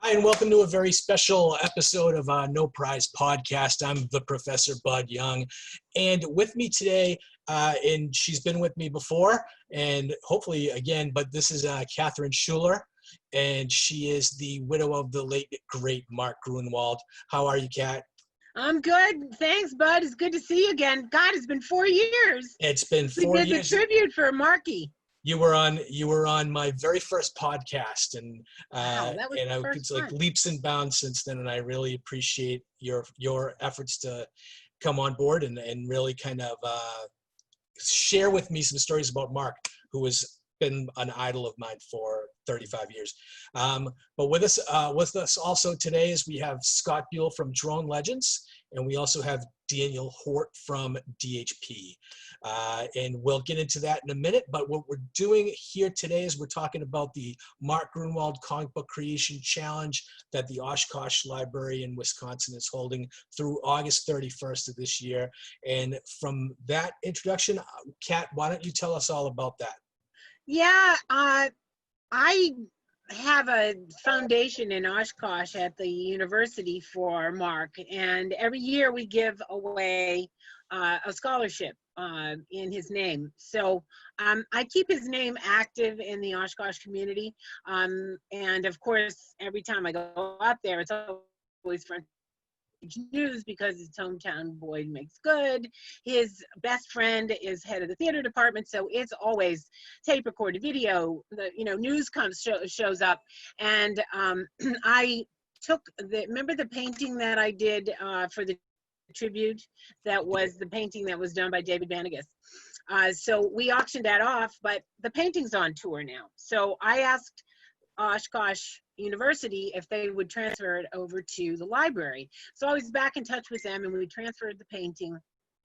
Hi, and welcome to a very special episode of No Prize Podcast. I'm the Professor Bud Young, and with me today, and she's been with me before, and hopefully again, but this is Catherine Schuller, and she is the widow of the late, great Mark Gruenwald. How are you, Kat? I'm good. Thanks, Bud. It's good to see you again. God, it's been 4 years. It's been 4 years. We did the tribute for Marky. You were on my very first podcast, and Wow, that was the first it's like one. leaps and bounds since then, and I really appreciate your efforts to come on board and really kind of share with me some stories about Mark, who has been an idol of mine for 35 years. But with us also today is we have Scott Buell from Drone Legends, and we also have Daniel Hort from DHP. And we'll get into that in a minute, but what we're doing here today is we're talking about the Mark Gruenwald Comic Book Creation Challenge that the OshKosh Library in Wisconsin is holding through August 31st of this year. And from that introduction, Kat, why don't you tell us all about that? Yeah, I have a foundation in OshKosh at the university for Mark, and every year we give away a scholarship in his name. So I keep his name active in the OshKosh community, and of course, every time I go out there, it's always front news because his hometown boy makes good. His best friend is head of the theater department, so it's always tape recorded video. The news shows up, and I took remember the painting that I did for the tribute. That was the painting that was done by David Bannigas. So we auctioned that off, but the painting's on tour now. So I asked OshKosh University if they would transfer it over to the library. So I was back in touch with them, and we transferred the painting,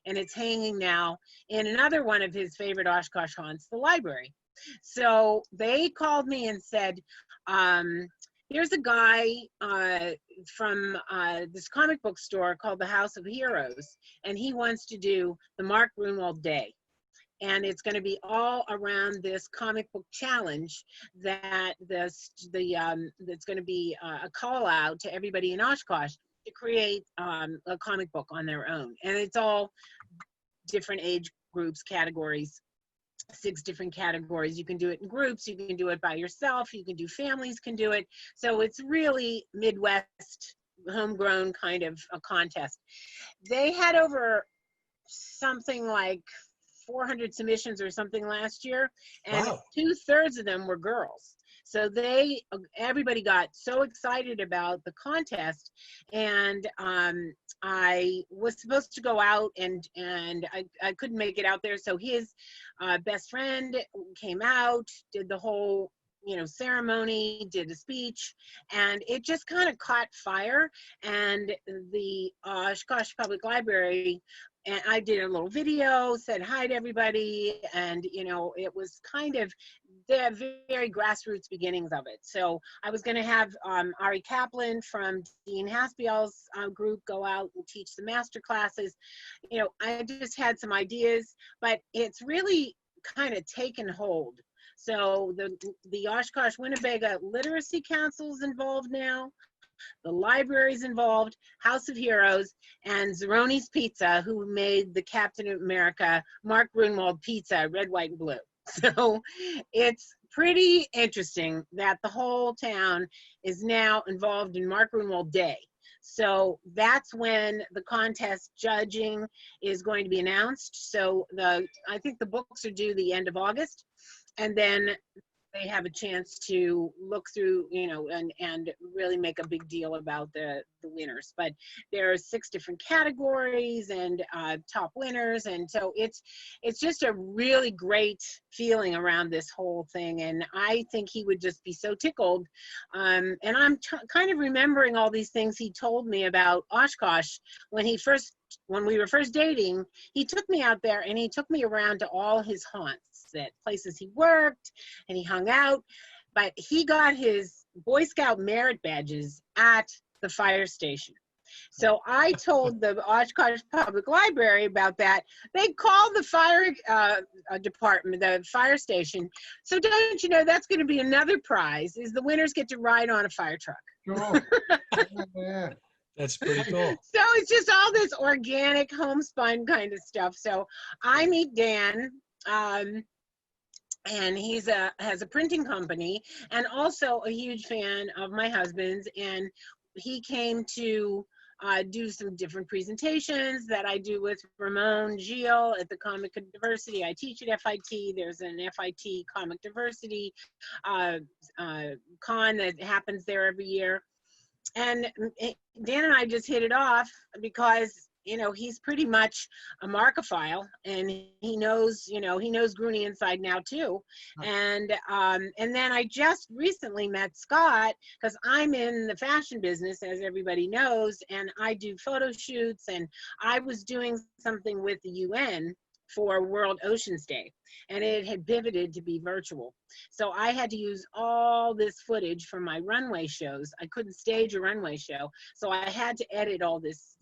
and it's hanging now in another one of his favorite OshKosh haunts, the library. So they called me and said, here's a guy from this comic book store called the House of Heroes, and he wants to do the Mark Gruenwald Day. And it's going to be all around this comic book challenge that's going to be a call out to everybody in OshKosh to create a comic book on their own. And it's all different age groups, categories, 6 different categories. You can do it in groups, you can do it by yourself, you can do families can do it. So it's really Midwest, homegrown kind of a contest. They had over something like 400 submissions or something last year, and Wow. 2/3 of them were girls. So everybody got so excited about the contest, and I was supposed to go out, and I couldn't make it out there. So his best friend came out, did the whole ceremony, did a speech, and it just kind of caught fire. And the OshKosh Public Library, and I did a little video, said hi to everybody, and it was kind of the very grassroots beginnings of it. So I was going to have Ari Kaplan from Dean Haspiel's group go out and teach the master classes. I just had some ideas, but it's really kind of taken hold. So the OshKosh Winnebago Literacy Council's involved now, the library's involved, House of Heroes, and Zeroni's Pizza, who made the Captain America Mark Gruenwald pizza, red, white, and blue. So it's pretty interesting that the whole town is now involved in Mark Gruenwald Day. So that's when the contest judging is going to be announced. So I think the books are due the end of August, and then they have a chance to look through, and really make a big deal about the winners. But there are 6 different categories and top winners, and so it's just a really great feeling around this whole thing. And I think he would just be so tickled. And I'm kind of remembering all these things he told me about OshKosh when we were first dating. He took me out there, and he took me around to all his haunts, that places he worked and he hung out. But he got his Boy Scout merit badges at the fire station. So I told the OshKosh Public Library about that. They called the fire department, the fire station. So don't you know that's going to be another prize, is the winners get to ride on a fire truck. Cool. Yeah. That's pretty cool. So it's just all this organic homespun kind of stuff. So I meet Dan, and has a printing company, and also a huge fan of my husband's, and he came to do some different presentations that I do with Ramon Gil at the Comic Diversity. I teach at FIT. There's an FIT Comic Diversity con that happens there every year. And Dan and I just hit it off because, you know, he's pretty much a Markophile, and he knows Grooney inside now too. And then I just recently met Scott, because I'm in the fashion business, as everybody knows, and I do photo shoots, and I was doing something with the UN for World Oceans Day, and it had pivoted to be virtual. So I had to use all this footage from my runway shows. I couldn't stage a runway show, so I had to edit all this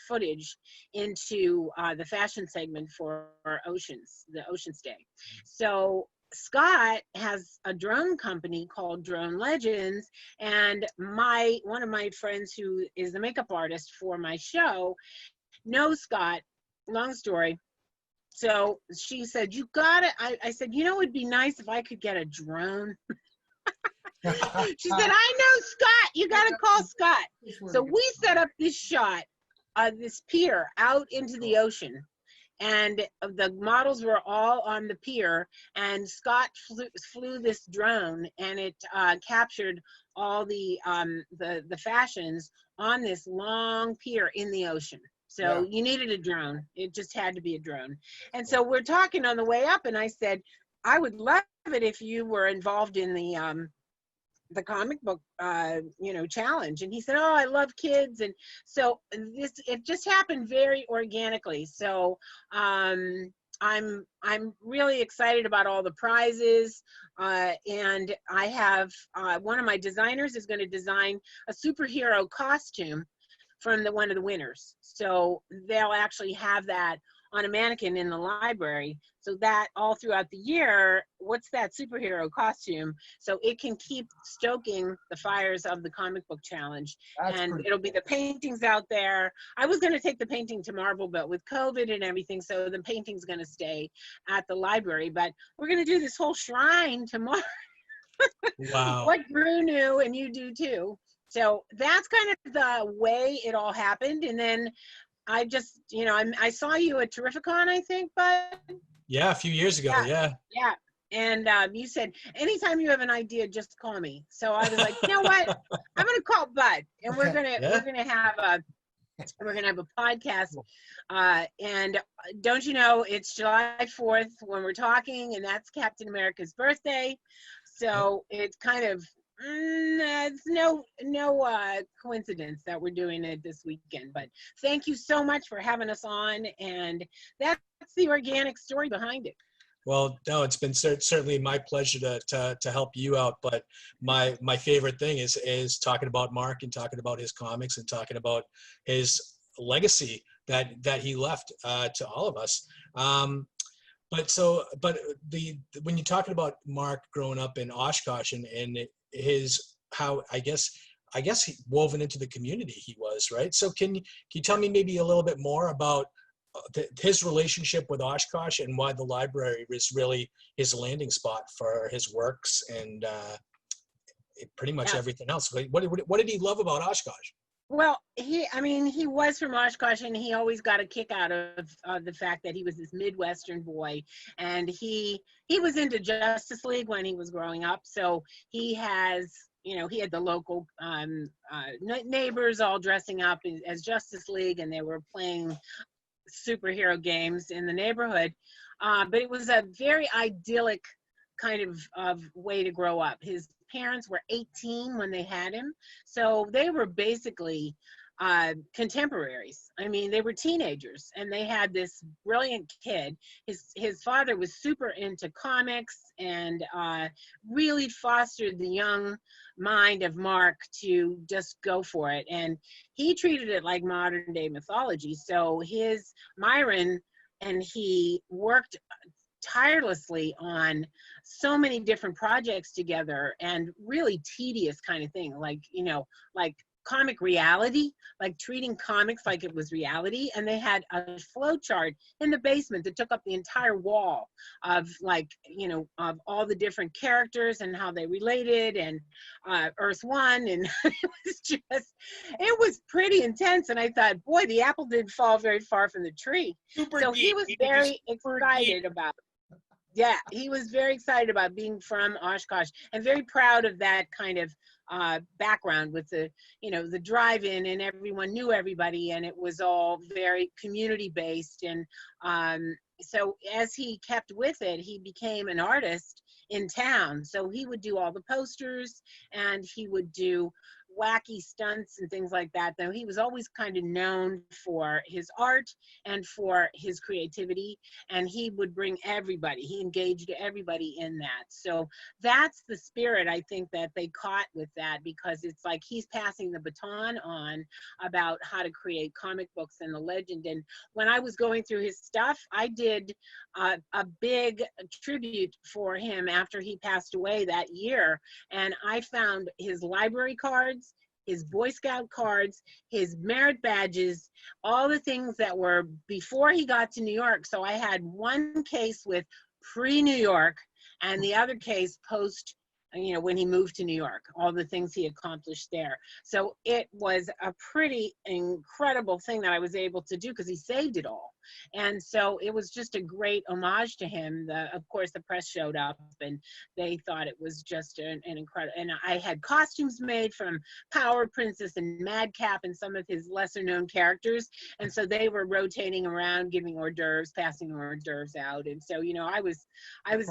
footage into the fashion segment for the Oceans Day. So Scott has a drone company called Drone Legends, and one of my friends who is the makeup artist for my show knows Scott. Long story. So she said, you got it. I said, you know, it'd be nice if I could get a drone. She said, I know Scott. You got to call Scott. So we set up this shot of this pier out into the ocean. And the models were all on the pier. And Scott flew this drone, and it captured all the fashions on this long pier in the ocean. So you needed a drone. It just had to be a drone. And so we're talking on the way up, and I said, I would love it if you were involved in the comic book, challenge. And he said, oh, I love kids. And so it just happened very organically. So I'm really excited about all the prizes. And I have, one of my designers is going to design a superhero costume from one of the winners. So they'll actually have that on a mannequin in the library, so that all throughout the year, what's that superhero costume? So it can keep stoking the fires of the comic book challenge. And it'll be the paintings out there. I was going to take the painting to Marvel, but with COVID and everything, so the painting's going to stay at the library. But we're going to do this whole shrine tomorrow. Wow. What Gru knew, and you do too. So that's kind of the way it all happened. And then I just, I saw you at Terrificon, I think, Bud. Yeah, a few years ago. Yeah. Yeah. And you said, anytime you have an idea, just call me. So I was like, you know what? I'm going to call Bud, and we're going to have a podcast. And don't you know, it's July 4th when we're talking, and that's Captain America's birthday. So it's kind of, it's no coincidence that we're doing it this weekend. But thank you so much for having us on, and that's the organic story behind it. Well, no, it's been certainly my pleasure to help you out. But my favorite thing is talking about Mark and talking about his comics and talking about his legacy that he left to all of us. But when you're talking about Mark growing up in OshKosh and his, how I guess he woven into the community he was, right? So can you tell me maybe a little bit more about his relationship with OshKosh and why the library was really his landing spot for his works and pretty much everything else? What did he love about OshKosh? Well, he was from OshKosh, and he always got a kick out of the fact that he was this Midwestern boy, and he was into Justice League when he was growing up. So he has, he had the local neighbors all dressing up as Justice League, and they were playing superhero games in the neighborhood. But it was a very idyllic kind of way to grow up. His parents were 18 when they had him, so they were basically contemporaries. I mean, they were teenagers, and they had this brilliant kid. His father was super into comics and really fostered the young mind of Mark to just go for it, and he treated it like modern day mythology. So his Myron and he worked tirelessly on so many different projects together, and really tedious kind of thing, like, you know, like comic reality, like treating comics like it was reality. And they had a flow chart in the basement that took up the entire wall of, like, you know, of all the different characters and how they related, and Earth One, and it was pretty intense. And I thought, boy, the apple didn't fall very far from the tree. Super So geek. he was He very super excited geek. about it. Yeah, he was very excited about being from OshKosh, and very proud of that kind of background with the, you know, the drive-in, and everyone knew everybody, and it was all very community based. And so as he kept with it, he became an artist in town. So he would do all the posters, and he would do wacky stunts and things like that. Though he was always kind of known for his art and for his creativity, and he would bring everybody. He engaged everybody in that. So that's the spirit, I think, that they caught with that, because it's like he's passing the baton on about how to create comic books and the legend. And when I was going through his stuff, I did a big tribute for him after he passed away that year, and I found his library cards, his Boy Scout cards, his merit badges, all the things that were before he got to New York. So I had one case with pre-New York, and the other case post, you know, when he moved to New York, all the things he accomplished there. So it was a pretty incredible thing that I was able to do, because he saved it all. And so it was just a great homage to him. Of course, the press showed up, and they thought it was just an incredible, and I had costumes made from Power Princess and Madcap and some of his lesser known characters. And so they were rotating around, giving hors d'oeuvres, passing hors d'oeuvres out. And so, you know, I was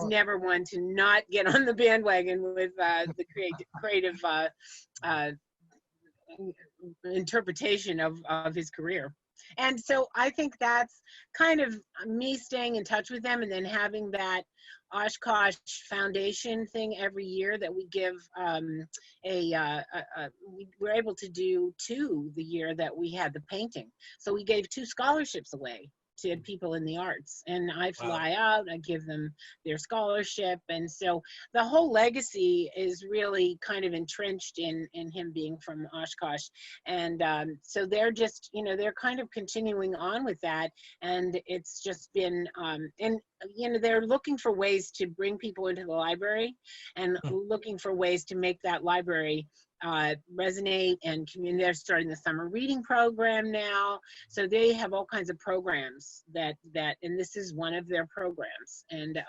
never one to not get on the bandwagon with the creative interpretation of his career. And so I think that's kind of me staying in touch with them, and then having that OshKosh Foundation thing every year that we give we're able to do 2 the year that we had the painting. So we gave 2 scholarships away to people in the arts, and I fly out, I give them their scholarship. And so the whole legacy is really kind of entrenched in him being from OshKosh. And so they're just, you know, they're kind of continuing on with that. And it's just been, and you know, they're looking for ways to bring people into the library, and looking for ways to make that library resonate and community. They're starting the summer reading program now, so they have all kinds of programs that and this is one of their programs. And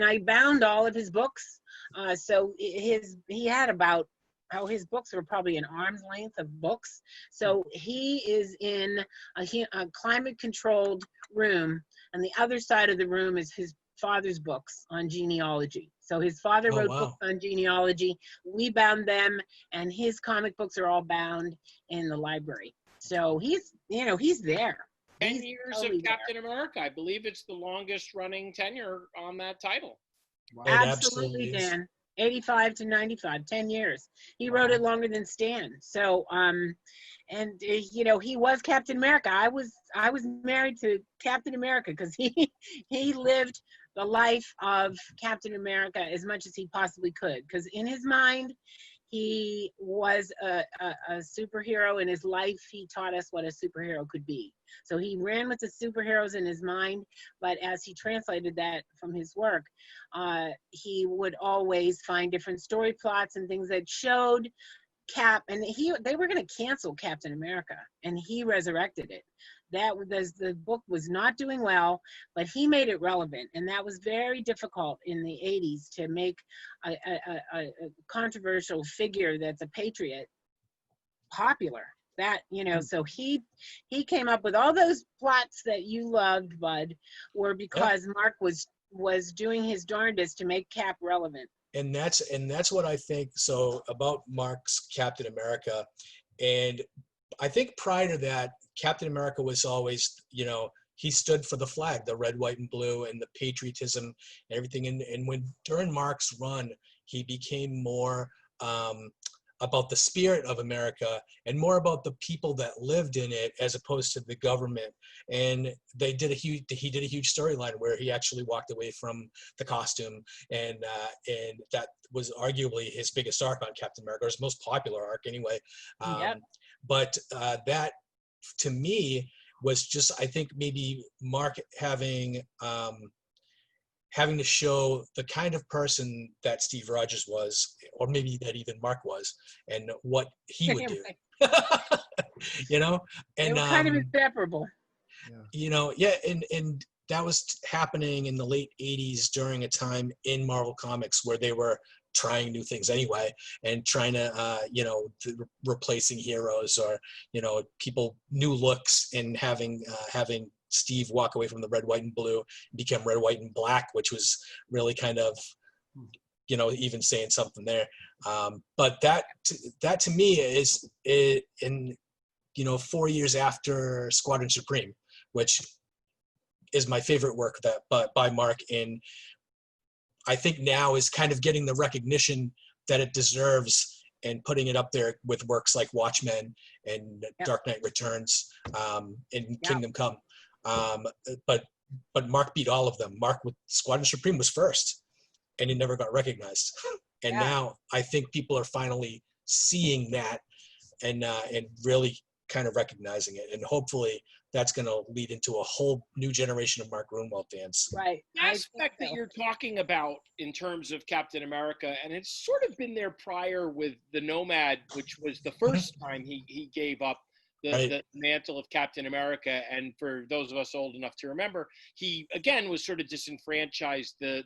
I bound all of his books, so he had about, his books were probably an arm's length of books. So he is in a climate controlled room, and the other side of the room is his father's books on genealogy. So his father wrote books on genealogy. We bound them, and his comic books are all bound in the library. So he's, you know, he's there. 10 years totally of Captain America. I believe it's the longest running tenure on that title. Wow. Absolutely, Dan. 85 to 95, 10 years. He wrote it longer than Stan. So, and you know, he was Captain America. I was married to Captain America, because he lived the life of Captain America as much as he possibly could. Because in his mind, he was a superhero. In his life, he taught us what a superhero could be. So he ran with the superheroes in his mind, but as he translated that from his work, he would always find different story plots and things that showed Cap, and they were going to cancel Captain America, and he resurrected it. That was, the book was not doing well, but he made it relevant, and that was very difficult in the 80s to make a controversial figure that's a patriot popular. That, you know, so he came up with all those plots that you loved, Bud, were because Mark was doing his darndest to make Cap relevant. And that's what I think so about Mark's Captain America. And I think prior to that, Captain America was always, you know, he stood for the flag, the red, white, and blue, and the patriotism and everything. And when during Mark's run, he became more about the spirit of America and more about the people that lived in it as opposed to the government. And he did a huge storyline where he actually walked away from the costume, and that was arguably his biggest arc on Captain America, or his most popular arc anyway. Yep. But that, to me, was just, I think, maybe Mark having to show the kind of person that Steve Rogers was, or maybe that even Mark was, and what he would do. And they were kind of inseparable. And that was happening in the late 80s during a time in Marvel Comics where they were trying new things anyway, and trying to replacing heroes, or people, new looks, and having Steve walk away from the red, white, and blue and become red, white, and black, which was really kind of even saying something there. But that to me is in 4 years after Squadron Supreme, which is my favorite work by Mark, and I think now is kind of getting the recognition that it deserves, and putting it up there with works like Watchmen and Dark Knight Returns, and Kingdom Come. But Mark beat all of them. Mark with Squadron Supreme was first, and it never got recognized. And now I think people are finally seeing that, and really kind of recognizing it, and hopefully that's going to lead into a whole new generation of Mark Gruenwald fans. Right. The aspect that you're talking about in terms of Captain America, and it's sort of been there prior with the Nomad, which was the first time he gave up the mantle of Captain America. And for those of us old enough to remember, he again was sort of disenfranchised. The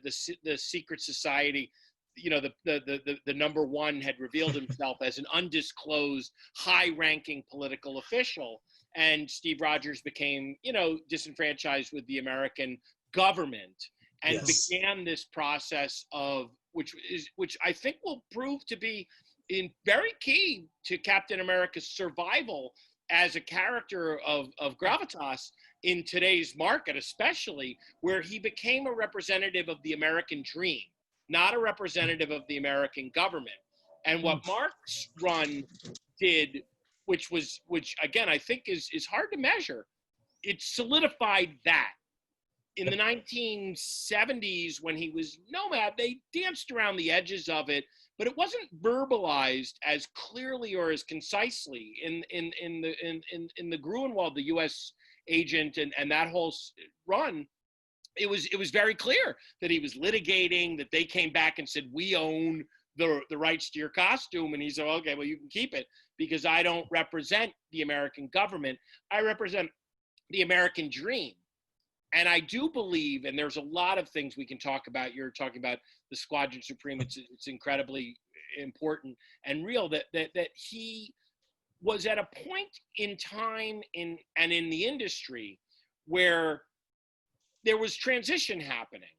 secret society, the number one had revealed himself as an undisclosed, high-ranking political official, and Steve Rogers became, disenfranchised with the American government, and began this process of which I think will prove to be very key to Captain America's survival as a character of gravitas in today's market, especially, where he became a representative of the American dream, not a representative of the American government. And what Mark's run did, which again I think is hard to measure, it solidified that. In the 1970s, when he was Nomad, they danced around the edges of it, but it wasn't verbalized as clearly or as concisely in the Gruenwald, the U.S. agent, and that whole run. It was very clear that he was litigating, that they came back and said, we own the rights to your costume, and he said, okay, well, you can keep it, because I don't represent the American government. I represent the American dream. And I do believe, and there's a lot of things we can talk about. You're talking about the Squadron Supreme. It's incredibly important and real that he was at a point in time in the industry where there was transition happening.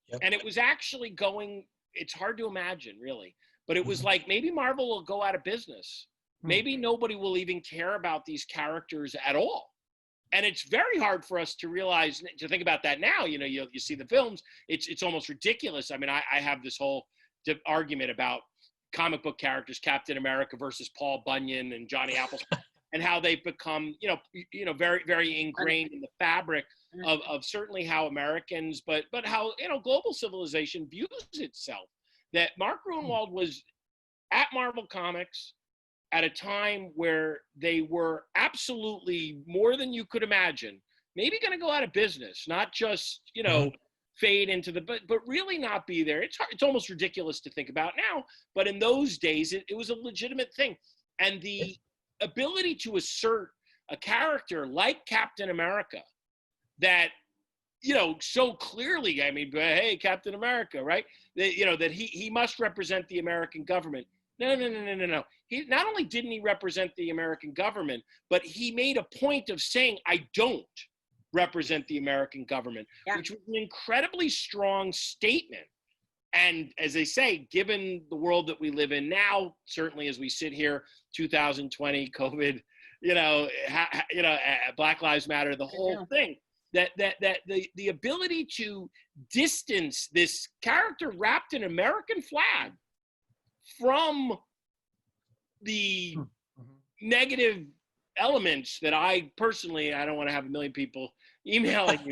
Yep. And it was actually going, it's hard to imagine, really. But it was like, maybe Marvel will go out of business. Maybe nobody will even care about these characters at all. And it's very hard for us to realize, to think about that now. You see the films, it's almost ridiculous. I mean, I have this whole argument about comic book characters, Captain America versus Paul Bunyan and Johnny Appleseed, and how they've become, very, very ingrained in the fabric of certainly how Americans, but how, global civilization views itself. That Mark Gruenwald was at Marvel Comics at a time where they were absolutely, more than you could imagine, maybe going to go out of business, not just, fade into but really not be there. It's almost ridiculous to think about now, but in those days, it was a legitimate thing. And the ability to assert a character like Captain America that, so clearly, I mean, hey, Captain America, right? That he must represent the American government. No. He not only didn't he represent the American government, but he made a point of saying, I don't represent the American government, which was an incredibly strong statement. And as they say, given the world that we live in now, certainly as we sit here, 2020, COVID, Black Lives Matter, the whole thing, that the ability to distance this character wrapped in American flag from the negative elements that I personally, I don't want to have a million people emailing you,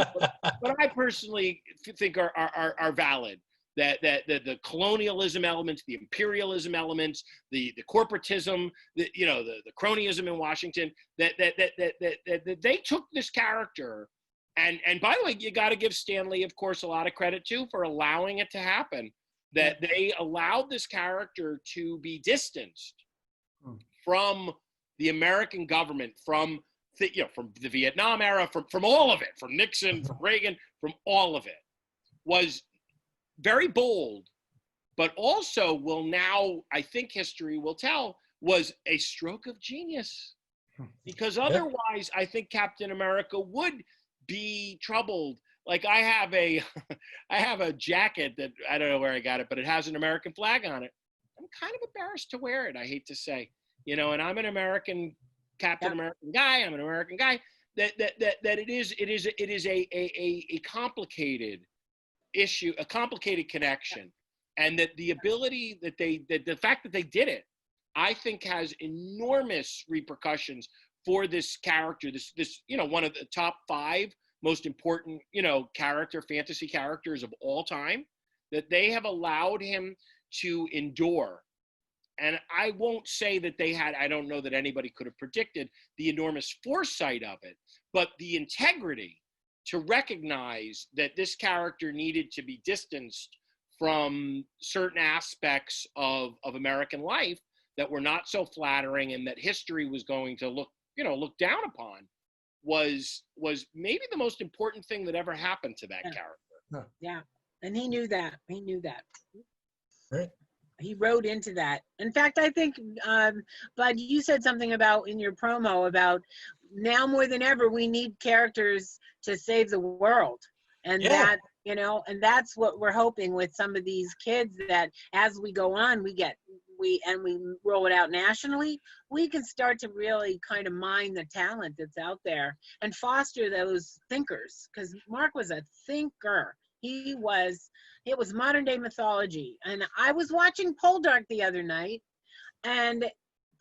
but I personally think are valid. That the colonialism elements, the imperialism elements, the corporatism, the cronyism in Washington, that they took this character, and by the way, you got to give Stanley, of course, a lot of credit too for allowing it to happen. That they allowed this character to be distanced from the American government, from the Vietnam era, from all of it, from Nixon, from Reagan, from all of it, was very bold, but also will now, I think history will tell, was a stroke of genius. Because otherwise, I think Captain America would be troubled. Like I have a jacket that I don't know where I got it, but it has an American flag on it. I'm kind of embarrassed to wear it, I hate to say. And I'm an American Captain American guy. I'm an American guy. That it is a complicated issue, a complicated connection, and that the ability that the fact that they did it, I think, has enormous repercussions for this character. This one of the top 5 most important fantasy characters of all time. That they have allowed him to endure. And I won't say that they had, I don't know that anybody could have predicted the enormous foresight of it, but the integrity to recognize that this character needed to be distanced from certain aspects of American life that were not so flattering, and that history was going to look down upon, was maybe the most important thing that ever happened to that character. Yeah. And he knew that. Right. He wrote into that. In fact, I think, Bud, you said something about in your promo about now more than ever, we need characters to save the world. And that, and that's what we're hoping with some of these kids, that as we go on, we roll it out nationally, we can start to really kind of mine the talent that's out there and foster those thinkers. Because Mark was a thinker. It was modern day mythology. And I was watching Poldark the other night, and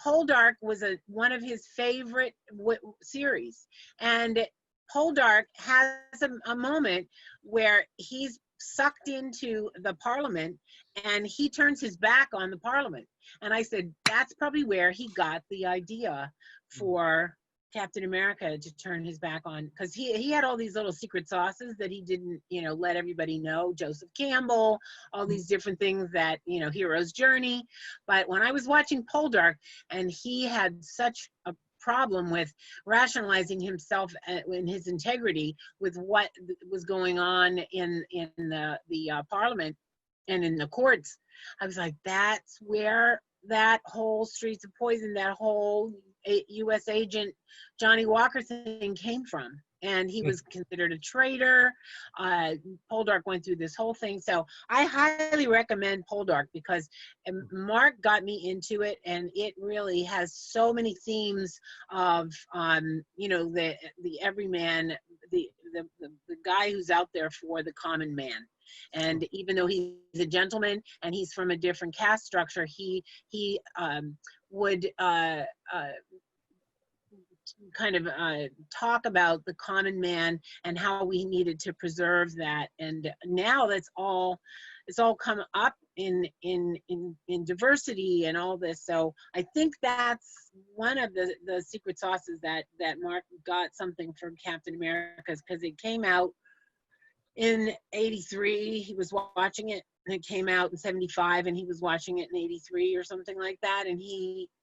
Poldark was one of his favorite series. And Poldark has a moment where he's sucked into the Parliament and he turns his back on the Parliament. And I said, that's probably where he got the idea for Captain America to turn his back on, because he had all these little secret sauces that he didn't, let everybody know. Joseph Campbell, all these different things that, hero's journey. But when I was watching Poldark, and he had such a problem with rationalizing himself in his integrity with what was going on in the Parliament and in the courts, I was like, that's where that whole Streets of Poison, that whole U.S. agent Johnny Walker thing came from. And he was considered a traitor. Poldark went through this whole thing. So I highly recommend Poldark, because Mark got me into it, and it really has so many themes of, the everyman, the guy who's out there for the common man. And even though he's a gentleman and he's from a different caste structure, he would kind of talk about the common man and how we needed to preserve that. And now it's all come up in diversity and all this. So I think that's one of the secret sauces that Mark got something from Captain America, because it came out in 83. He was watching it, and it came out in 75, and he was watching it in 83 or something like that. And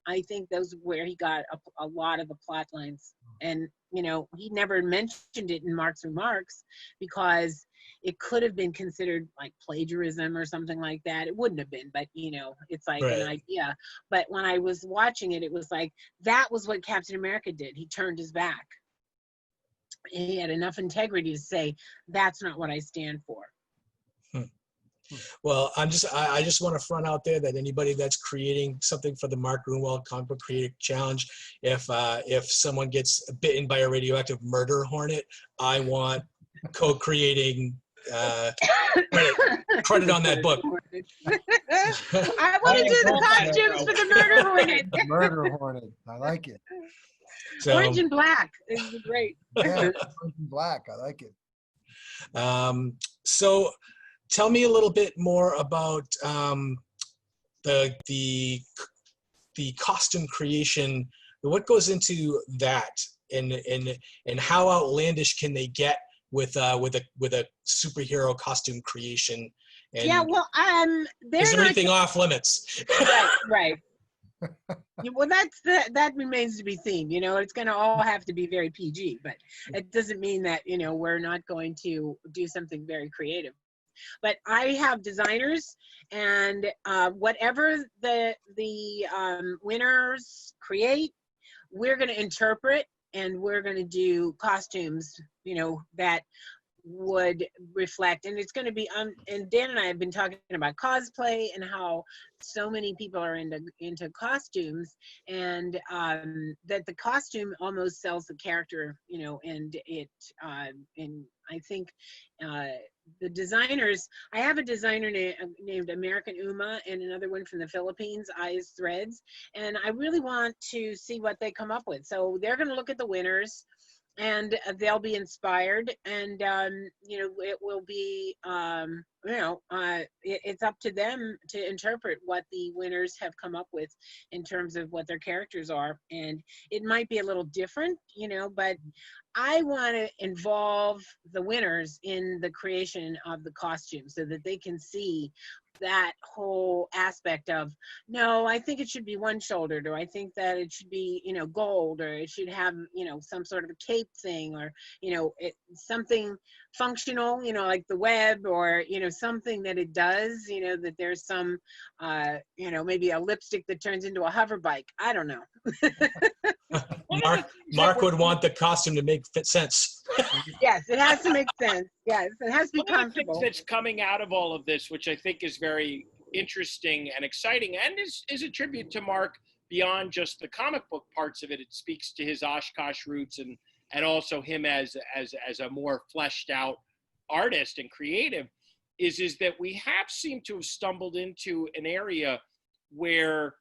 I think those are where he got a lot of the plot lines. And, he never mentioned it in Mark's remarks, because it could have been considered like plagiarism or something like that. It wouldn't have been, but, it's like an idea. But when I was watching it, it was like, that was what Captain America did. He turned his back. He had enough integrity to say, that's not what I stand for. Well, I just want to front out there that anybody that's creating something for the Mark Gruenwald Comic Book Creative Challenge, if someone gets bitten by a radioactive murder hornet, I want co-creating credit on that book. I want to do the costumes for the murder hornet. Murder hornet. I like it. So, Orange and black is great. Yeah, orange and black. I like it. so tell me a little bit more about the costume creation. What goes into that, and how outlandish can they get with a superhero costume creation? And Yeah, well, they're is there not anything off limits? right. Yeah, well, that remains to be seen. You know, it's going to all have to be very PG, but it doesn't mean that, you know, we're not going to do something very creative. But I have designers, and whatever the winners create, we're going to interpret, and we're going to do costumes, you know, that would reflect. And it's going to be and Dan and I have been talking about cosplay and how so many people are into costumes, and that the costume almost sells the character, you know. And it and I think the designers, I have a designer named American Uma, and another one from the Philippines, Eyes Threads, and I really want to see what they come up with. So they're going to look at the winners, and they'll be inspired, and you know, it will be you know, it's up to them to interpret what the winners have come up with in terms of what their characters are. And it might be a little different, you know, but I want to involve the winners in the creation of the costume so that they can see that whole aspect of, no, I think it should be one-shouldered, or I think that it should be, you know, gold, or it should have, you know, some sort of a cape thing, or, you know, something functional, you know, like the web, or, you know, something that it does, you know, that there's some, you know, maybe a lipstick that turns into a hover bike. I don't know. Mark would want the costume to make fit sense. Yes, it has to make sense. Yes, it has to be One of the comfortable. things that's coming out of all of this, which I think is very interesting and exciting, and is a tribute to Mark beyond just the comic book parts of it. It speaks to his OshKosh roots, and also him as a more fleshed out artist and creative, is that we have seemed to have stumbled into an area where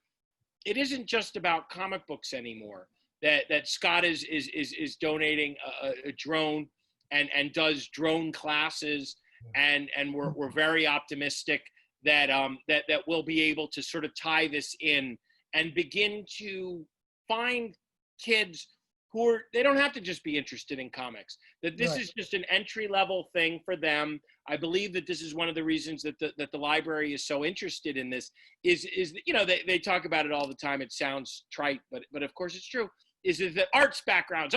it isn't just about comic books anymore. That Scott is donating a drone and does drone classes, and we're very optimistic that that we'll be able to sort of tie this in and begin to find kids who they don't have to just be interested in comics, that this is just an entry level thing for them. I believe that this is one of the reasons that the library is so interested in this is you know, they talk about it all the time. It sounds trite, but of course it's true. Is that art backgrounds,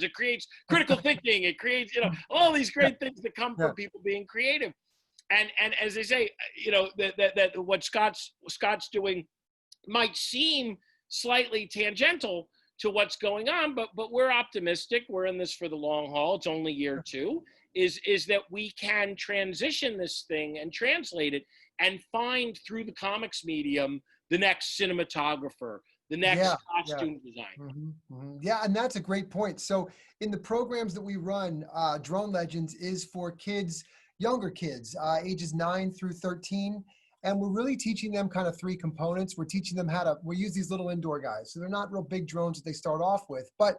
it creates critical thinking, it creates, you know, all these great things that come from people being creative. And as they say, you know, that what Scott's doing might seem slightly tangential to what's going on, but we're optimistic. We're in this for the long haul. It's only year 2. Is that we can transition this thing and translate it and find through the comics medium the next cinematographer, the next costume design. Yeah, and that's a great point. So in the programs that we run, Drone Legends is for kids, younger kids, ages 9 through 13. And we're really teaching them kind of 3 components. We're teaching them how to, we use these little indoor guys. So they're not real big drones that they start off with. But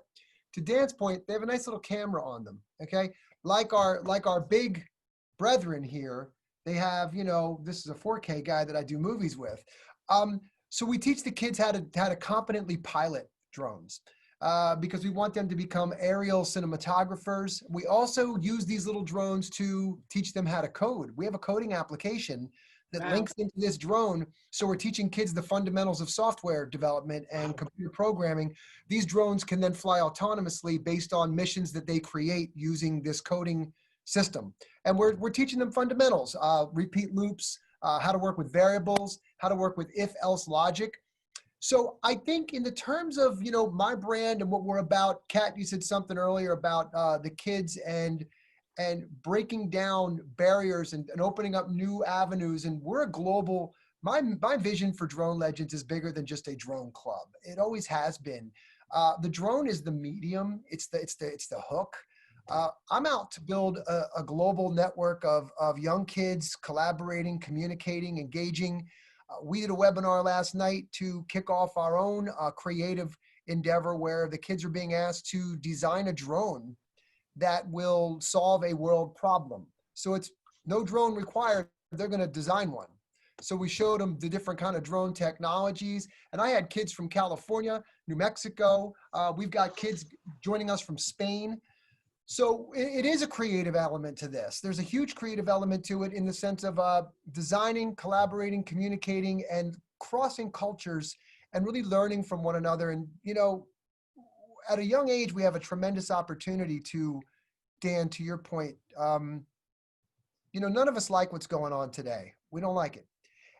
to Dan's point, they have a nice little camera on them, okay? Like our big brethren here, they have, you know, this is a 4K guy that I do movies with. So we teach the kids how to competently pilot drones because we want them to become aerial cinematographers. We also use these little drones to teach them how to code. We have a coding application that links into this drone. So we're teaching kids the fundamentals of software development and computer programming. These drones can then fly autonomously based on missions that they create using this coding system. And we're teaching them fundamentals, repeat loops, how to work with variables, how to work with if-else logic. So I think in the terms of, you know, my brand and what we're about, Kat, you said something earlier about the kids and breaking down barriers and opening up new avenues. And we're a global, my vision for Drone Legends is bigger than just a drone club. It always has been. The drone is the medium. It's the hook. I'm out to build a global network of young kids collaborating, communicating, engaging. We did a webinar last night to kick off our own creative endeavor where the kids are being asked to design a drone that will solve a world problem. So it's no drone required. They're going to design one. So we showed them the different kind of drone technologies. And I had kids from California, New Mexico. We've got kids joining us from Spain. So it is a creative element to this. There's a huge creative element to it in the sense of designing, collaborating, communicating, and crossing cultures and really learning from one another. And, you know, at a young age, we have a tremendous opportunity to, Dan, to your point, you know, none of us like what's going on today. We don't like it.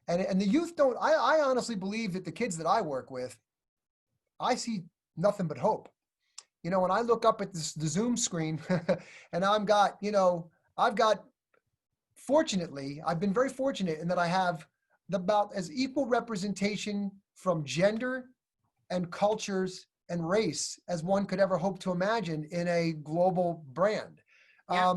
And the youth don't, I honestly believe that the kids that I work with, I see nothing but hope. You know, when I look up at the Zoom screen and fortunately, I've been very fortunate in that I have about as equal representation from gender and cultures and race as one could ever hope to imagine in a global brand. Yeah.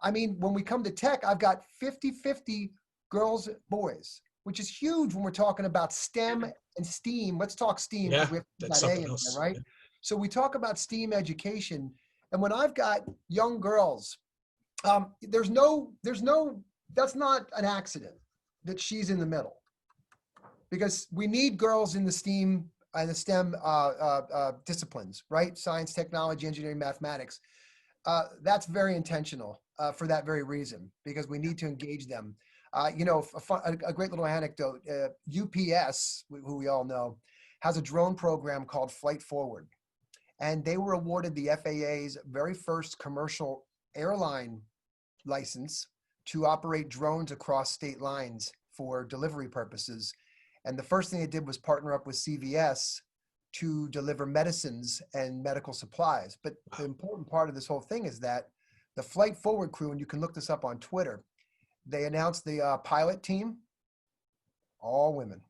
I mean, when we come to tech, I've got 50-50 girls, boys, which is huge when we're talking about STEM and STEAM. Let's talk STEAM. Yeah, We have that's that A something in else. there, right? So we talk about STEAM education. And when I've got young girls, that's not an accident that she's in the middle, because we need girls in the STEAM and the STEM disciplines, right? Science, technology, engineering, mathematics. That's very intentional for that very reason, because we need to engage them. You know, a great little anecdote, UPS, who we all know, has a drone program called Flight Forward. And they were awarded the FAA's very first commercial airline license to operate drones across state lines for delivery purposes. And the first thing they did was partner up with CVS to deliver medicines and medical supplies. But the important part of this whole thing is that the Flight Forward crew, and you can look this up on Twitter, they announced the pilot team, all women,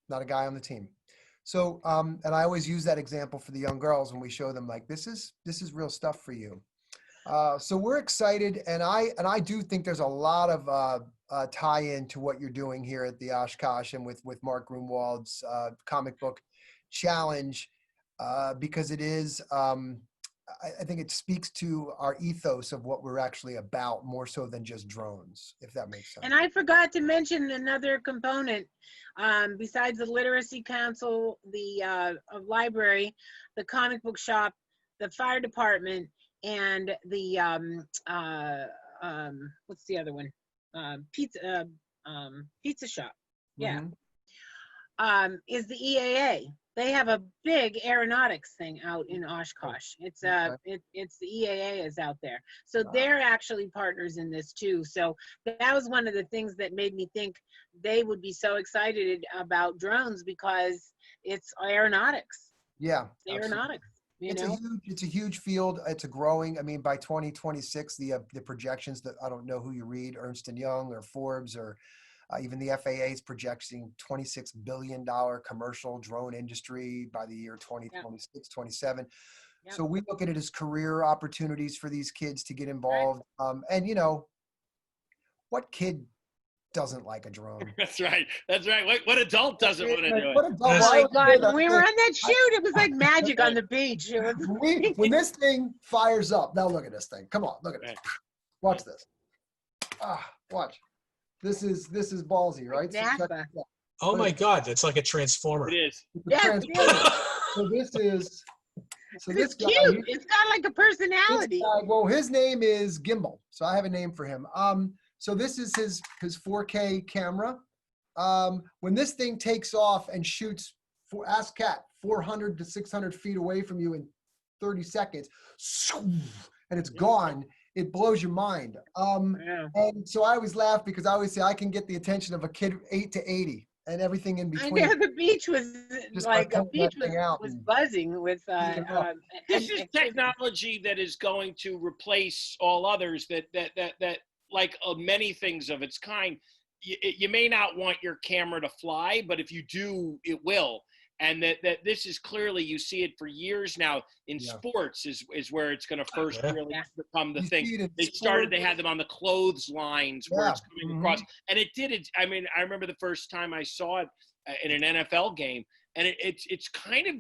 not a guy on the team. So, and I always use that example for the young girls when we show them, like, this is real stuff for you. So we're excited, and I do think there's a lot of tie-in to what you're doing here at the OshKosh and with Mark Gruenwald's comic book challenge, because it is, I think it speaks to our ethos of what we're actually about, more so than just drones, if that makes sense. And I forgot to mention another component, besides the Literacy Council, the library, the comic book shop, the fire department, and the, what's the other one? Pizza shop, yeah, is the EAA. They have a big aeronautics thing out in OshKosh. It's it's the EAA is out there. So they're actually partners in this too. So that was one of the things that made me think they would be so excited about drones, because it's aeronautics. Yeah, it's aeronautics. It's a huge field. It's a growing. I mean, by 2026, the projections that, I don't know who you read, Ernst & Young or Forbes or even the FAA is projecting $26 billion commercial drone industry by the year 2026, 27. Yep. So we look at it as career opportunities for these kids to get involved. Right. And you know, what kid doesn't like a drone? That's right. That's right. What adult doesn't want to do it? Oh my God, when we were on that shoot, it was like magic on the beach. It was when this thing fires up, now look at this thing. Come on, look at this. Watch this. Watch. This is ballsy, right? NASA. Oh my God, that's like a transformer. It is. Yeah, So this is. So it's cute. It's got like a personality. Well, his name is Gimbal, so I have a name for him. So this is his 4K camera. When this thing takes off and shoots, ask Kat, 400 to 600 feet away from you in 30 seconds, and it's gone. It blows your mind. And so I always laugh because I always say I can get the attention of a kid 8 to 80 and everything in between. I know the beach was like was buzzing with. This is technology that is going to replace all others. That like many things of its kind. You may not want your camera to fly, but if you do, it will. and that this is clearly, you see it for years now in Yeah. sports is where it's going to first Yeah. really Yeah. become the You thing. see it in They had them on the clotheslines where Yeah. it's coming Mhm. across, and it did it. I mean, I remember the first time I saw it in an NFL game, and it's kind of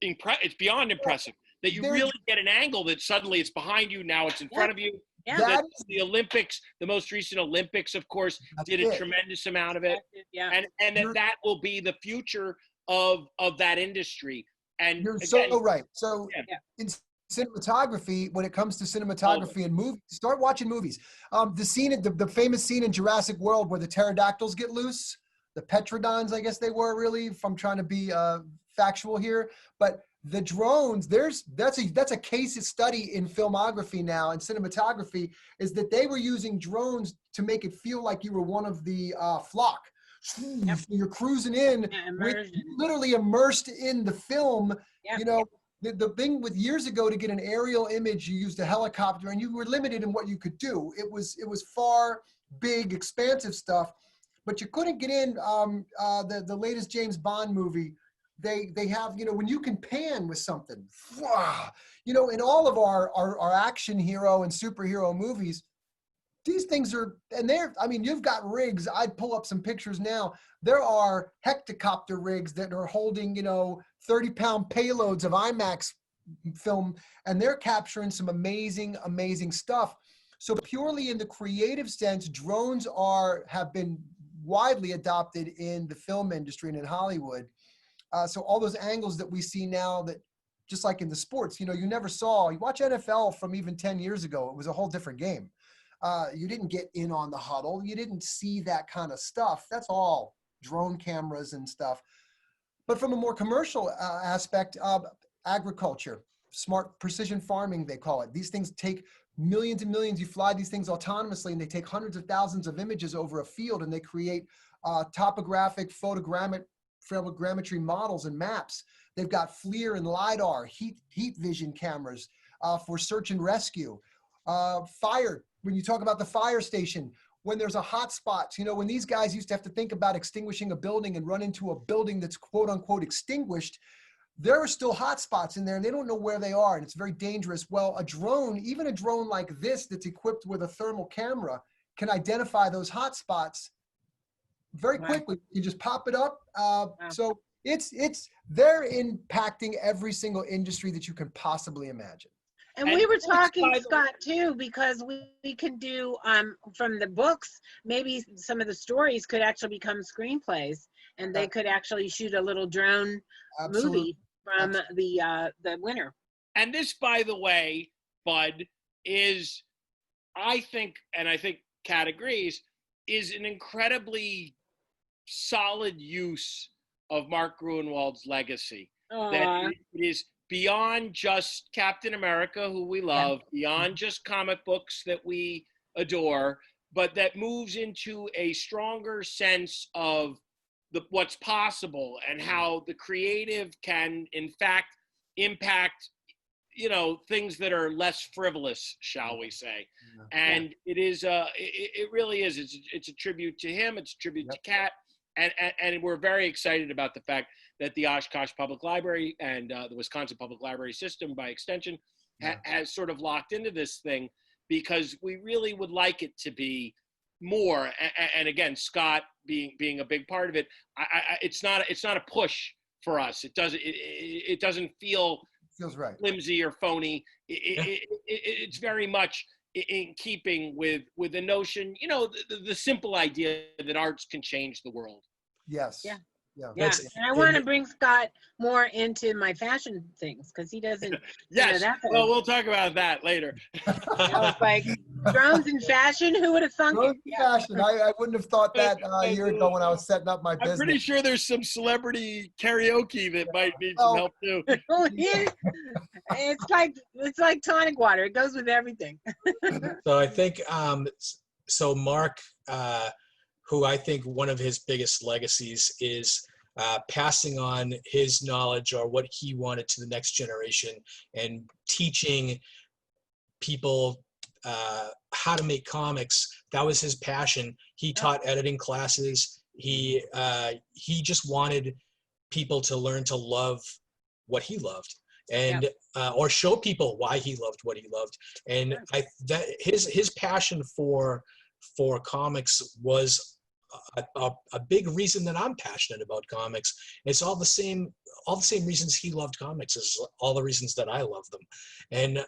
it's beyond impressive that you There's- really get an angle that suddenly it's behind you, now it's in front of you. Yeah. That That is the Olympics, the most recent Olympics, of course, That's did a it. tremendous amount of it, Yeah. and You're- that will be the future of that industry. And You're again, so right. So Yeah. in cinematography, when it comes to cinematography and movies, start watching movies. The scene, the famous scene in Jurassic World where the pterodactyls get loose, the petrodons, I guess they were really, if I'm trying to be factual here. But the drones, that's a case study in filmography now and cinematography, is that they were using drones to make it feel like you were one of the flock. Yep. You're cruising in, Yeah, with, immersion. literally immersed in the film. Yeah. You know, the thing with years ago, to get an aerial image, you used a helicopter and you were limited in what you could do. It was far, big, expansive stuff, but you couldn't get in. The latest James Bond movie, they have, you know, when you can pan with something, you know, in all of our action hero and superhero movies, these things are, and I mean, you've got rigs. I'd pull up some pictures now. There are hectocopter rigs that are holding, you know, 30-pound payloads of IMAX film, and they're capturing some amazing, amazing stuff. So purely in the creative sense, drones have been widely adopted in the film industry and in Hollywood. So all those angles that we see now, that just like in the sports, you know, you watch NFL from even 10 years ago, it was a whole different game. You didn't get in on the huddle. You didn't see that kind of stuff. That's all drone cameras and stuff. But from a more commercial aspect, agriculture, smart precision farming, they call it. These things take millions and millions. You fly these things autonomously, and they take hundreds of thousands of images over a field, and they create topographic photogrammetry models and maps. They've got FLIR and LiDAR, heat vision cameras for search and rescue. Fire, when you talk about the fire station, when there's a hot spot, you know, when these guys used to have to think about extinguishing a building and run into a building that's quote unquote extinguished, there are still hot spots in there and they don't know where they are, and it's very dangerous. Well, a drone, even a drone like this that's equipped with a thermal camera, can identify those hot spots very quickly. You just pop it up. So they're impacting every single industry that you can possibly imagine. And we were talking, Scott, too, because we can do, from the books, maybe some of the stories could actually become screenplays, and they could actually shoot a little drone movie from the winner. And this, by the way, Bud, is, I think Kat agrees, is an incredibly solid use of Mark Gruenwald's legacy. That it is beyond just Captain America, who we love, beyond just comic books that we adore, but that moves into a stronger sense of what's possible and how the creative can, in fact, impact, you know, things that are less frivolous, shall we say. And it is, it really is. It's a tribute to him. It's a tribute to Kat. And we're very excited about the fact that the OshKosh Public Library and the Wisconsin Public Library System, by extension, has sort of locked into this thing, because we really would like it to be more. And again, Scott being a big part of it, it's not a push for us. It doesn't feel Feels right, flimsy or phony. It's very much in keeping with the notion, you know, the simple idea that arts can change the world. Yes. Yeah. Yeah. And I want to bring Scott more into my fashion things, because he doesn't. Yes. You know, Well, we'll talk about that later. You know, it's like drones in fashion. Who would have thunk Drones it? in fashion. I wouldn't have thought that a year ago when I was setting up my business. I'm pretty sure there's some celebrity karaoke that might need some help too. It's like tonic water. It goes with everything. So I think, so Mark, who I think one of his biggest legacies is passing on his knowledge or what he wanted to the next generation, and teaching people how to make comics. That was his passion. He taught editing classes. He just wanted people to learn to love what he loved, and or show people why he loved what he loved. And that his passion for comics was a big reason that I'm passionate about comics. It's all the same reasons he loved comics is all the reasons that I love them. And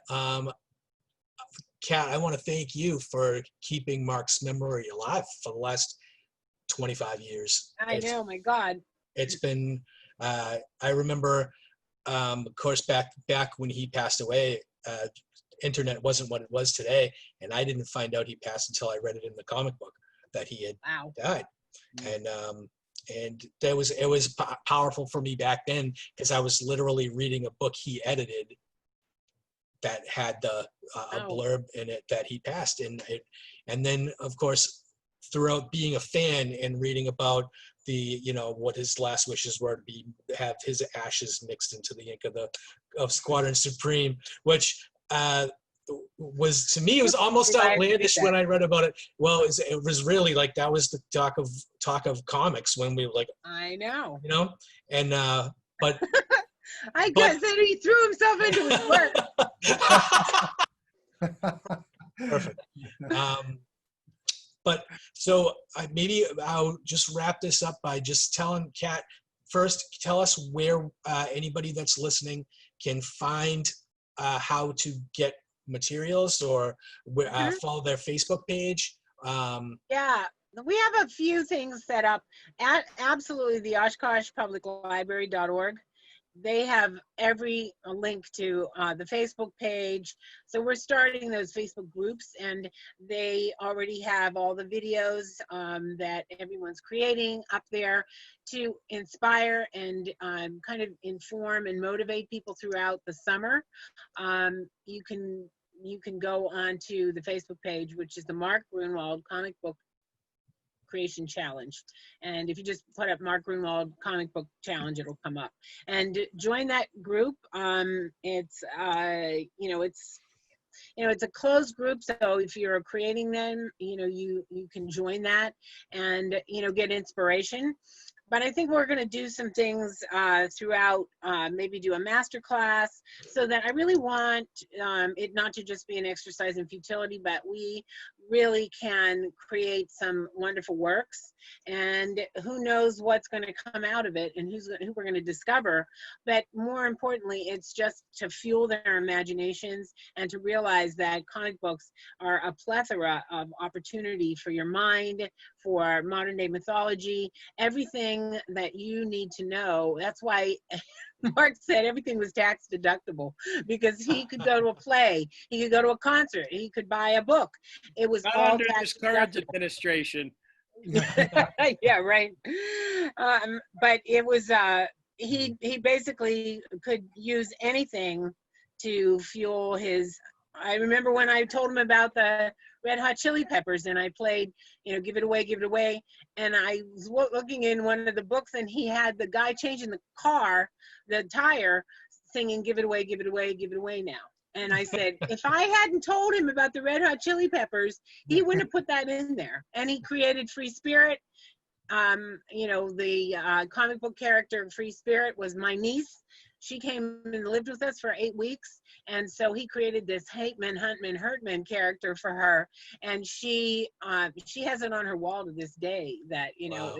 Kat, I want to thank you for keeping Mark's memory alive for the last 25 years. I know, my God. It's been, I remember, of course, back when he passed away, internet wasn't what it was today, and I didn't find out he passed until I read it in the comic book that he had died. And it was powerful for me back then, because I was literally reading a book he edited that had a blurb in it that he passed. And then, of course, throughout being a fan and reading about what his last wishes were to have his ashes mixed into the ink of Squadron Supreme, which was, to me, it was almost outlandish when I read about it. Well, it was really like, that was the talk of comics when we were like, I know, and but I guess that he threw himself into his work. Perfect. But so maybe I'll just wrap this up by just telling Kat, first, tell us where anybody that's listening can find how to get materials, or follow their Facebook page. Yeah, we have a few things set up at absolutely the OshKosh Public Library.org. They have every link to the Facebook page. So we're starting those Facebook groups, and they already have all the videos that everyone's creating up there to inspire and kind of inform and motivate people throughout the summer. You can go on to the Facebook page, which is the Mark Gruenwald Comic Book Creation Challenge, and if you just put up Mark Gruenwald Comic Book Challenge, it'll come up, and join that group. It's it's a closed group, so if you're creating them, you can join that and get inspiration. But I think we're going to do some things throughout, maybe do a master class, so that I really want it not to just be an exercise in futility, but we really can create some wonderful works, and who knows what's going to come out of it and who we're going to discover. But more importantly, it's just to fuel their imaginations and to realize that comic books are a plethora of opportunity for your mind, for modern day mythology, everything that you need to know. That's why Mark said everything was tax deductible, because he could go to a play, he could go to a concert, he could buy a book. It was all under tax this current deductible. Administration. Yeah, right. But it was he basically could use anything to fuel his. I remember when I told him about the Red Hot Chili Peppers, and I played, Give It Away, Give It Away, and I was looking in one of the books, and he had the guy changing the car, the tire, singing Give It Away, Give It Away, Give It Away now. And I said, if I hadn't told him about the Red Hot Chili Peppers, he wouldn't have put that in there. And he created Free Spirit. The comic book character Free Spirit was my niece. She came and lived with us for 8 weeks. And so he created this Hateman, Huntman, Hurtman character for her. And she has it on her wall to this day that, Wow.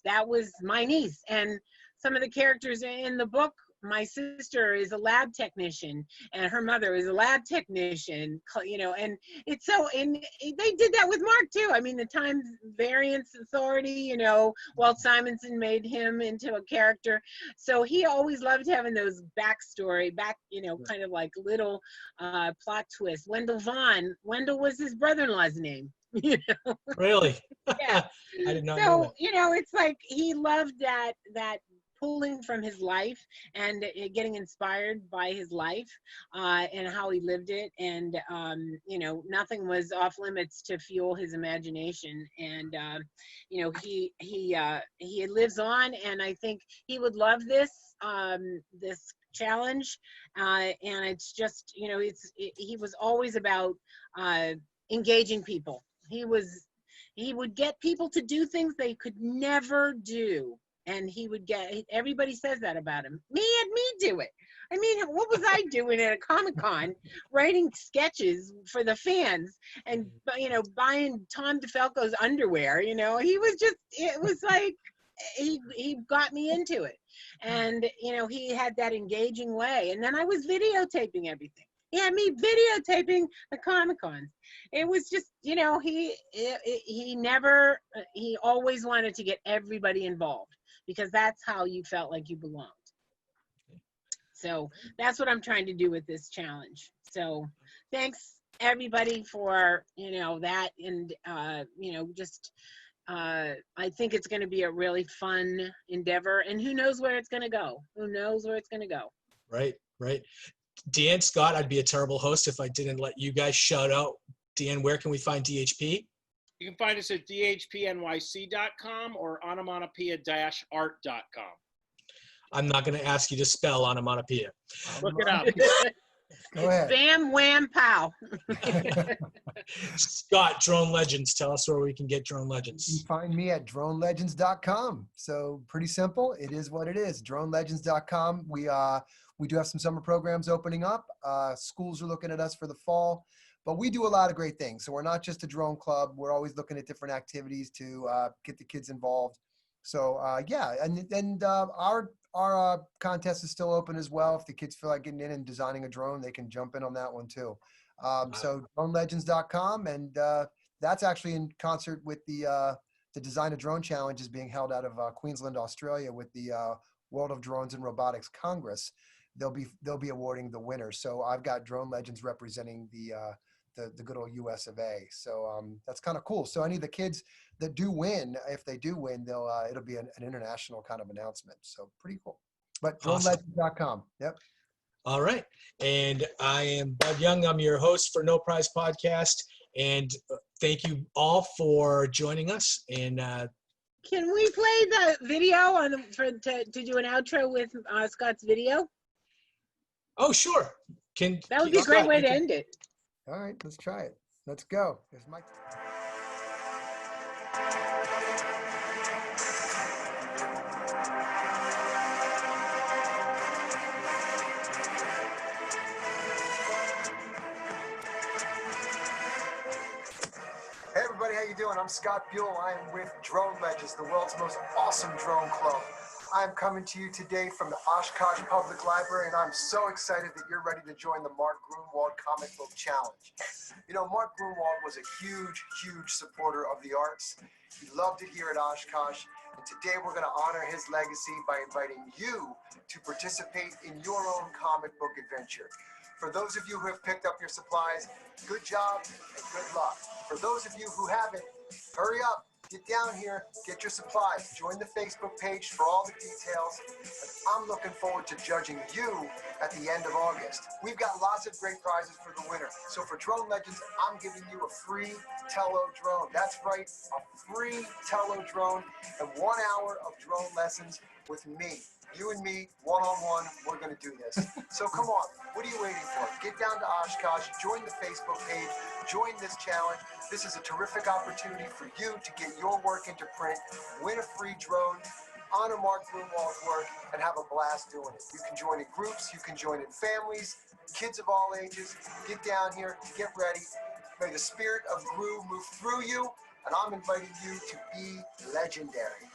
that was my niece. And some of the characters in the book, my sister is a lab technician, and her mother is a lab technician, and it's so, and they did that with Mark too. I mean, the Time Variance Authority, Walt Simonson made him into a character. So he always loved having those backstory, kind of like little plot twists. Wendell was his brother-in-law's name. Really? Yeah. I did not know that. It's like he loved that pulling from his life and getting inspired by his life and how he lived it, and nothing was off limits to fuel his imagination. And he lives on, and I think he would love this challenge, and it's just he was always about engaging people. He would get people to do things they could never do and he would get, everybody says that about him. Me do it. I mean, what was I doing at a Comic-Con writing sketches for the fans and, buying Tom DeFalco's underwear, he was just, it was like, he got me into it. And, he had that engaging way. And then I was videotaping everything. He had me videotaping the Comic-Cons. It was just, he always wanted to get everybody involved because that's how you felt like you belonged. So that's what I'm trying to do with this challenge. So thanks everybody for, that. And, I think it's going to be a really fun endeavor, and who knows where it's going to go? Right. Dan, Scott, I'd be a terrible host if I didn't let you guys shout out. Dan, where can we find DHP? You can find us at dhpnyc.com or onomatopoeia-art.com. I'm not going to ask you to spell onomatopoeia. Look it up. Go ahead. Bam, wham, pow. Scott, Drone Legends, tell us where we can get Drone You Legends. can find me at dronelegends.com. So pretty simple. It is what it is. Dronelegends.com. We do have some summer programs opening up. Schools are looking at us for the fall, but we do a lot of great things. So we're not just a drone club. We're always looking at different activities to get the kids involved. So yeah, and our contest is still open as well. If the kids feel like getting in and designing a drone, they can jump in on that one too. So dronelegends.com, and that's actually in concert with the Design a Drone Challenge is being held out of Queensland, Australia, with the World of Drones and Robotics Congress. They'll be awarding the winners. So I've got Drone Legends representing the good old US of A. So that's kind of cool. So any of the kids that do win, if they do win, it'll be an international kind of announcement. So pretty cool. But dronelegends.com. Yep. All right. And I am Bud Young. I'm your host for No Prize Podcast. And thank you all for joining us. And can we play the video to do an outro with Scott's video? Oh, sure. That would be a great way to end it. All right, let's try it. Let's go. Here's Mike. Hey everybody, how you doing? I'm Scott Buell. I am with Drone Legends, the world's most awesome drone club. I'm coming to you today from the OshKosh Public Library, and I'm so excited that you're ready to join the Mark Gruenwald Comic Book Challenge. You know, Mark Gruenwald was a huge, huge supporter of the arts. He loved it here at OshKosh, and today we're going to honor his legacy by inviting you to participate in your own comic book adventure. For those of you who have picked up your supplies, good job and good luck. For those of you who haven't, hurry up. Get down here, get your supplies, join the Facebook page for all the details. And I'm looking forward to judging you at the end of August. We've got lots of great prizes for the winner. So for Drone Legends, I'm giving you a free Tello drone. That's right, a free Tello drone and 1 hour of drone lessons with me. You and me, one-on-one, we're going to do this. So come on, what are you waiting for? Get down to OshKosh, join the Facebook page, join this challenge. This is a terrific opportunity for you to get your work into print, win a free drone, honor Mark Gruenwald's work, and have a blast doing it. You can join in groups, you can join in families, kids of all ages. Get down here, get ready. May the spirit of Gru move through you, and I'm inviting you to be legendary.